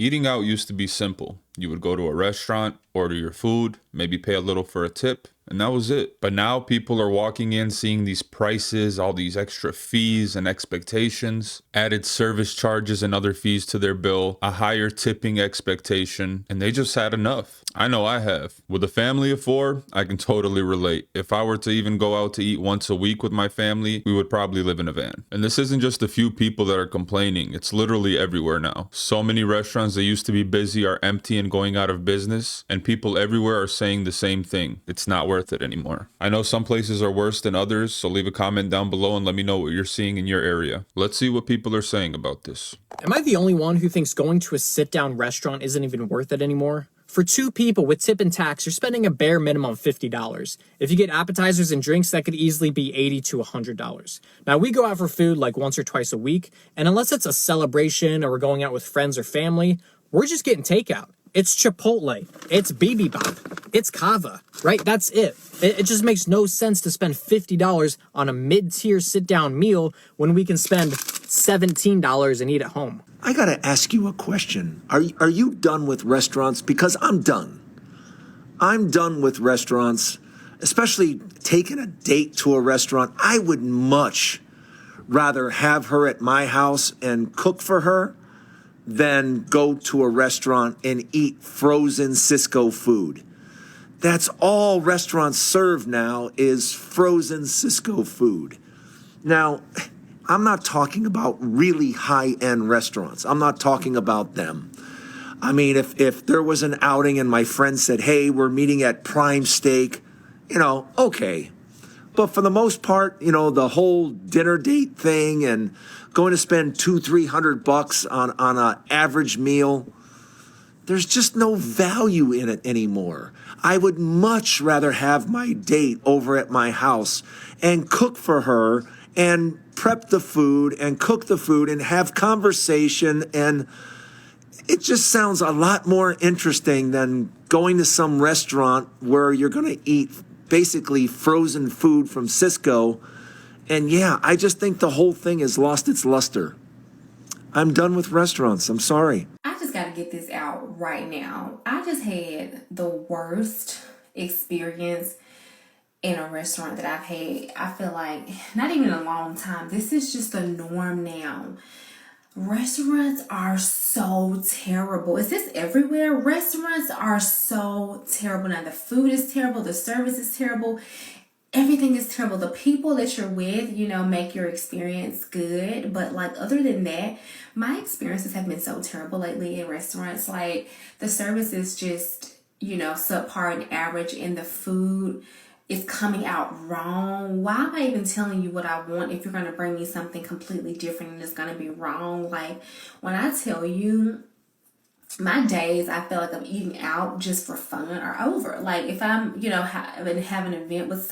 Eating out used to be simple. You would go to a restaurant, order your food, maybe pay a little for a tip, and that was it. But now people are walking in seeing these prices, all these extra fees and expectations, added service charges and other fees to their bill, a higher tipping expectation, and they just had enough. I know I have. With a family of 4, I can totally relate. If I were to even go out to eat once a week with my family, we would probably live in a van. And this isn't just a few people that are complaining. It's literally everywhere now. So many restaurants that used to be busy are empty and going out of business, and people everywhere are saying the same thing. It's not worth it anymore. I know some places are worse than others, so leave a comment down below and let me know what you're seeing in your area. Let's see what people are saying about this. Am I the only one who thinks going to a sit-down restaurant isn't even worth it anymore? For 2 people with tip and tax, you're spending a bare minimum of $50. If you get appetizers and drinks, that could easily be $80 to $100. Now, we go out for food like once or twice a week, and unless it's a celebration or we're going out with friends or family, we're just getting takeout. It's Chipotle, it's bibimbap, it's kava, right? That's it. It just makes no sense to spend $50 on a mid-tier sit-down meal when we can spend $17 and eat at home. I gotta ask you a question. Are you done with restaurants? Because I'm done. I'm done with restaurants, especially taking a date to a restaurant. I would much rather have her at my house and cook for her than go to a restaurant and eat frozen Cisco food. That's all restaurants serve now is frozen Cisco food. Now, I'm not talking about really high-end restaurants. I'm not talking about them. I mean, if there was an outing and my friend said, hey, we're meeting at Prime Steak, okay. But for the most part, the whole dinner date thing and going to spend $200-300 on an average meal, there's just no value in it anymore. I would much rather have my date over at my house and cook for her and prep the food and cook the food and have conversation, and it just sounds a lot more interesting than going to some restaurant where you're going to eat basically frozen food from Cisco. And yeah, I just think the whole thing has lost its luster. I'm done with restaurants. I'm sorry. I just got to get this out right now. I just had the worst experience in a restaurant that I've had. I feel like not even a long time. This is just the norm now. Restaurants are so terrible. Is this everywhere? Restaurants are so terrible. Now the food is terrible. The service is terrible. Everything is terrible. The people that you're with, make your experience good. But other than that, my experiences have been so terrible lately in restaurants. Like the service is just, subpar and average, and the food is coming out wrong. Why am I even telling you what I want if you're going to bring me something completely different and it's going to be wrong? Like when I tell you, my days I feel like I'm eating out just for fun are over. Like if I'm, have an event with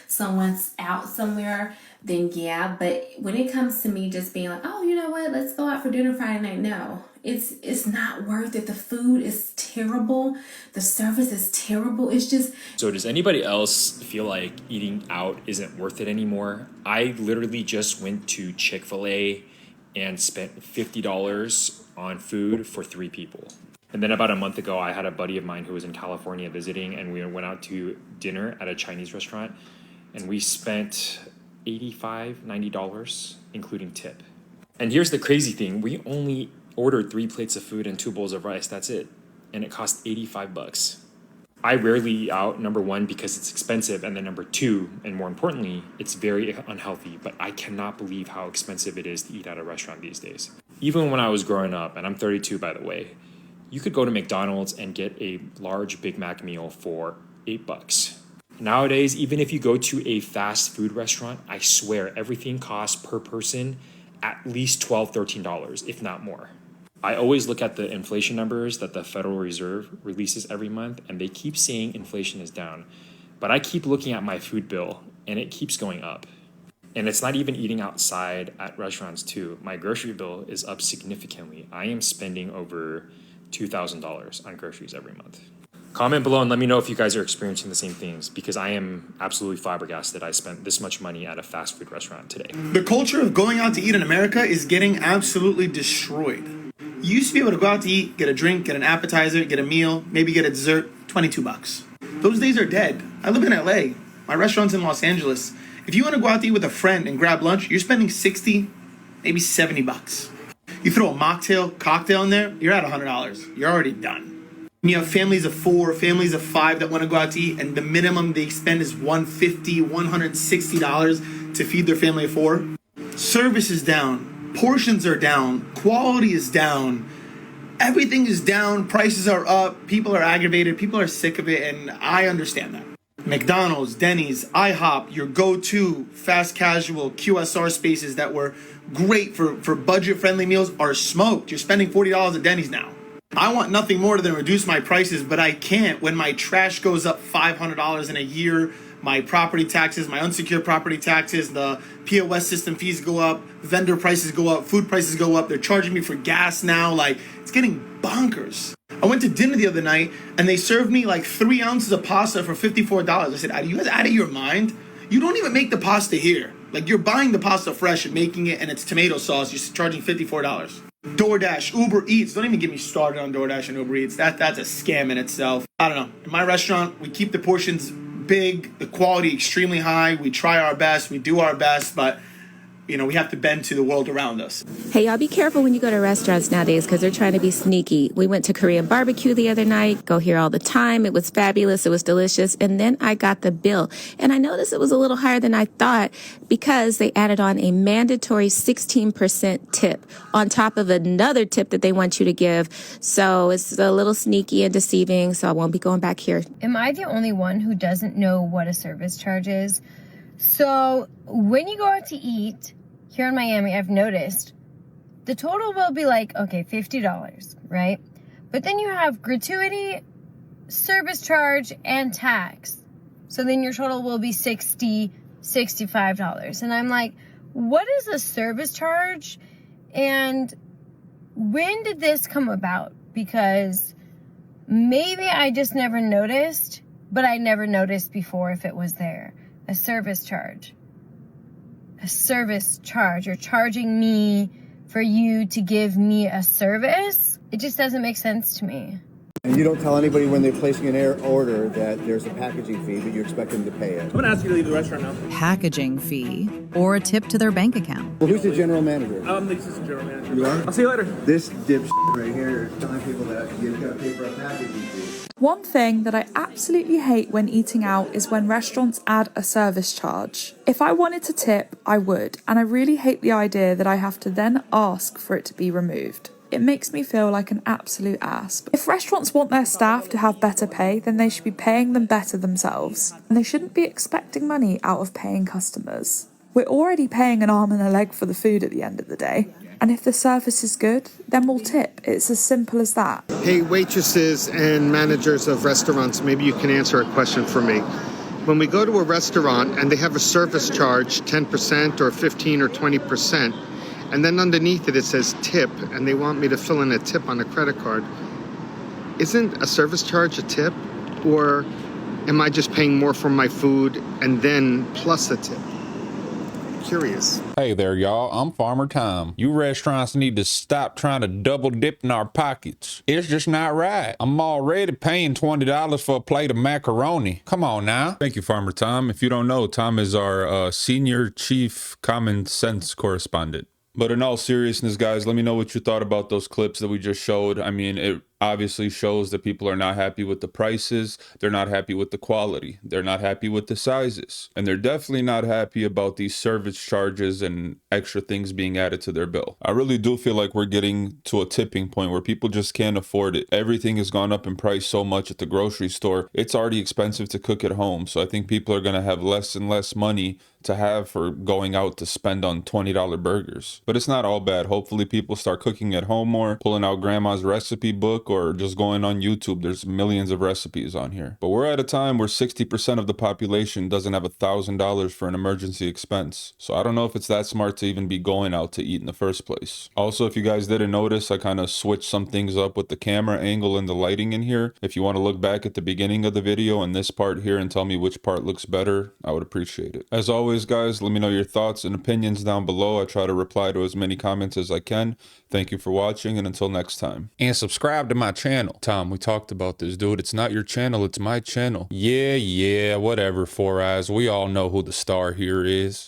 someone's out somewhere, then yeah. But when it comes to me just being like, oh, you know what, let's go out for dinner Friday night. No, it's not worth it. The food is terrible. The service is terrible. It's just. So does anybody else feel like eating out isn't worth it anymore? I literally just went to Chick-fil-A and spent $50 on food for 3 people. And then about a month ago, I had a buddy of mine who was in California visiting, and we went out to dinner at a Chinese restaurant, and we spent $85-90, including tip. And here's the crazy thing. We only ordered 3 plates of food and 2 bowls of rice. That's it. And it cost $85. I rarely eat out, number 1, because it's expensive, and then number 2, and more importantly, it's very unhealthy, but I cannot believe how expensive it is to eat at a restaurant these days. Even when I was growing up, and I'm 32 by the way, you could go to McDonald's and get a large Big Mac meal for $8. Nowadays, even if you go to a fast food restaurant, I swear everything costs per person at least $12-13, if not more. I always look at the inflation numbers that the Federal Reserve releases every month, and they keep saying inflation is down. But I keep looking at my food bill, and it keeps going up. And it's not even eating outside at restaurants too. My grocery bill is up significantly. I am spending over $2,000 on groceries every month. Comment below and let me know if you guys are experiencing the same things, because I am absolutely flabbergasted I spent this much money at a fast food restaurant today. The culture of going out to eat in America is getting absolutely destroyed. You used to be able to go out to eat, get a drink, get an appetizer, get a meal, maybe get a dessert, $22. Those days are dead. I live in LA. My restaurant's in Los Angeles. If you want to go out to eat with a friend and grab lunch, you're spending 60, maybe $70. You throw a mocktail, cocktail in there, you're at $100. You're already done. You have families of 4, families of 5 that want to go out to eat, and the minimum they spend is $150, $160 to feed their family of 4. Service is down, portions are down, quality is down, everything is down, prices are up, people are aggravated, people are sick of it, and I understand that. McDonald's, Denny's, IHOP, your go-to fast casual QSR spaces that were great for budget-friendly meals are smoked. You're spending $40 at Denny's now. I want nothing more than reduce my prices, but I can't when my trash goes up $500 in a year, my property taxes, my unsecured property taxes, the POS system fees go up, vendor prices go up, food prices go up, they're charging me for gas now, like, it's getting bonkers. I went to dinner the other night, and they served me like 3 ounces of pasta for $54. I said, are you guys out of your mind? You don't even make the pasta here. Like, you're buying the pasta fresh and making it, and it's tomato sauce. You're charging $54. DoorDash, Uber Eats. Don't even get me started on DoorDash and Uber Eats. That's a scam in itself. I don't know. In my restaurant, we keep the portions big, the quality extremely high. We try our best. We do our best, but you know, we have to bend to the world around us. Hey, y'all, be careful when you go to restaurants nowadays because they're trying to be sneaky. We went to Korean barbecue the other night, go here all the time. It was fabulous. It was delicious. And then I got the bill. And I noticed it was a little higher than I thought because they added on a mandatory 16% tip on top of another tip that they want you to give. So it's a little sneaky and deceiving, so I won't be going back here. Am I the only one who doesn't know what a service charge is? So when you go out to eat here in Miami, I've noticed the total will be like, okay, $50, right? But then you have gratuity, service charge, and tax. So then your total will be $60, $65. And I'm like, what is a service charge? And when did this come about? Because maybe I just never noticed, but I never noticed before if it was there. A service charge. A service charge. You're charging me for you to give me a service? It just doesn't make sense to me. And you don't tell anybody when they're placing an order that there's a packaging fee, but you expect them to pay it. I'm going to ask you to leave the restaurant now. Packaging fee or a tip to their bank account. Well, who's the general manager? I'm the assistant general manager. You are? I'll see you later. This dipshit right here is telling people that you've got to pay for a packaging fee. One thing that I absolutely hate when eating out is when restaurants add a service charge. If I wanted to tip, I would, and I really hate the idea that I have to then ask for it to be removed. It makes me feel like an absolute ass. If restaurants want their staff to have better pay, then they should be paying them better themselves, and they shouldn't be expecting money out of paying customers. We're already paying an arm and a leg for the food at the end of the day. And if the service is good, then we'll tip. It's as simple as that. Hey, waitresses and managers of restaurants, maybe you can answer a question for me. When we go to a restaurant and they have a service charge, 10% or 15 or 20%, and then underneath it says tip, and they want me to fill in a tip on a credit card, isn't a service charge a tip? Or am I just paying more for my food and then plus a tip? Curious. Hey there, y'all. I'm Farmer Tom. You restaurants need to stop trying to double dip in our pockets. It's just not right. I'm already paying $20 for a plate of macaroni. Come on now. Thank you, Farmer Tom. If you don't know, Tom is our senior chief common sense correspondent. But in all seriousness, guys, let me know what you thought about those clips that we just showed. I mean, it obviously shows that people are not happy with the prices. They're not happy with the quality. They're not happy with the sizes. And they're definitely not happy about these service charges and extra things being added to their bill. I really do feel like we're getting to a tipping point where people just can't afford it. Everything has gone up in price so much at the grocery store. It's already expensive to cook at home. So I think people are going to have less and less money to have for going out to spend on $20 burgers. But it's not all bad. Hopefully people start cooking at home more, pulling out grandma's recipe book, or just going on YouTube. There's millions of recipes on here. But we're at a time where 60% of the population doesn't have $1,000 for an emergency expense. So I don't know if it's that smart to even be going out to eat in the first place. Also, if you guys didn't notice, I kind of switched some things up with the camera angle and the lighting in here. If you want to look back at the beginning of the video and this part here and tell me which part looks better, I would appreciate it. As always, always, guys, let me know your thoughts and opinions down below. I try to reply to as many comments as I can. Thank you for watching, and until next time. And subscribe to my channel. Tom, we talked about this, dude. It's not your channel, it's my channel. Yeah, whatever, Four Eyes. We all know who the star here is.